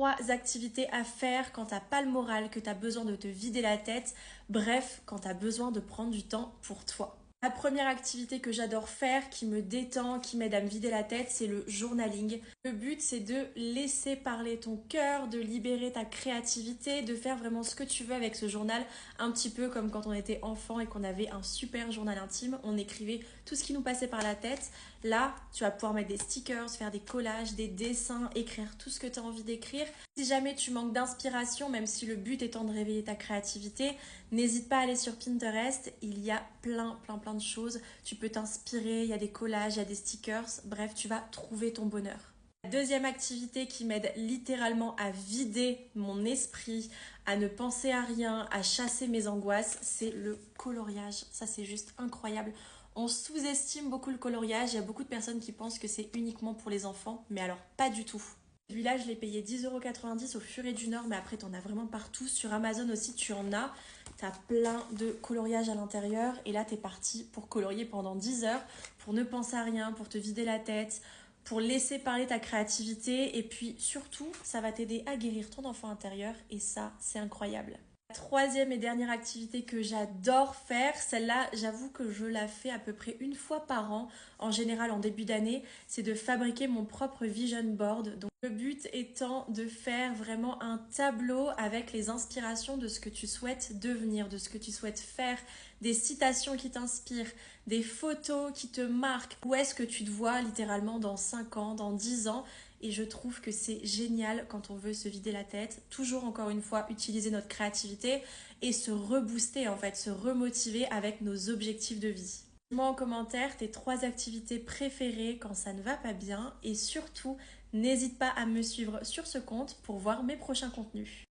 3 activités à faire quand t'as pas le moral, que t'as besoin de te vider la tête, bref, quand t'as besoin de prendre du temps pour toi. La première activité que j'adore faire, qui me détend, qui m'aide à me vider la tête, c'est le journaling. Le but, c'est de laisser parler ton cœur, de libérer ta créativité, de faire vraiment ce que tu veux avec ce journal, un petit peu comme quand on était enfant et qu'on avait un super journal intime, on écrivait tout ce qui nous passait par la tête. Là, tu vas pouvoir mettre des stickers, faire des collages, des dessins, écrire tout ce que tu as envie d'écrire. Si jamais tu manques d'inspiration, même si le but étant de réveiller ta créativité, n'hésite pas à aller sur Pinterest, il y a plein de choses. Tu peux t'inspirer, il y a des collages, il y a des stickers, bref, tu vas trouver ton bonheur. La deuxième activité qui m'aide littéralement à vider mon esprit, à ne penser à rien, à chasser mes angoisses, c'est le coloriage. Ça, c'est juste incroyable. On sous-estime beaucoup le coloriage. Il y a beaucoup de personnes qui pensent que c'est uniquement pour les enfants, mais alors pas du tout. Celui-là, je l'ai payé 10,90 € au Furet du Nord, mais après, tu en as vraiment partout. Sur Amazon aussi, tu en as. Tu as plein de coloriage à l'intérieur. Et là, tu es parti pour colorier pendant 10 heures, pour ne penser à rien, pour te vider la tête, pour laisser parler ta créativité. Et puis, surtout, ça va t'aider à guérir ton enfant intérieur. Et ça, c'est incroyable. La troisième et dernière activité que j'adore faire, celle-là, j'avoue que je la fais à peu près une fois par an, en général en début d'année, c'est de fabriquer mon propre vision board. Donc le but étant de faire vraiment un tableau avec les inspirations de ce que tu souhaites devenir, de ce que tu souhaites faire, des citations qui t'inspirent, des photos qui te marquent. Où est-ce que tu te vois littéralement dans 5 ans, dans 10 ans? Et je trouve que c'est génial quand on veut se vider la tête, toujours encore une fois utiliser notre créativité et se rebooster en fait, se remotiver avec nos objectifs de vie. Dis-moi en commentaire tes 3 activités préférées quand ça ne va pas bien et surtout n'hésite pas à me suivre sur ce compte pour voir mes prochains contenus.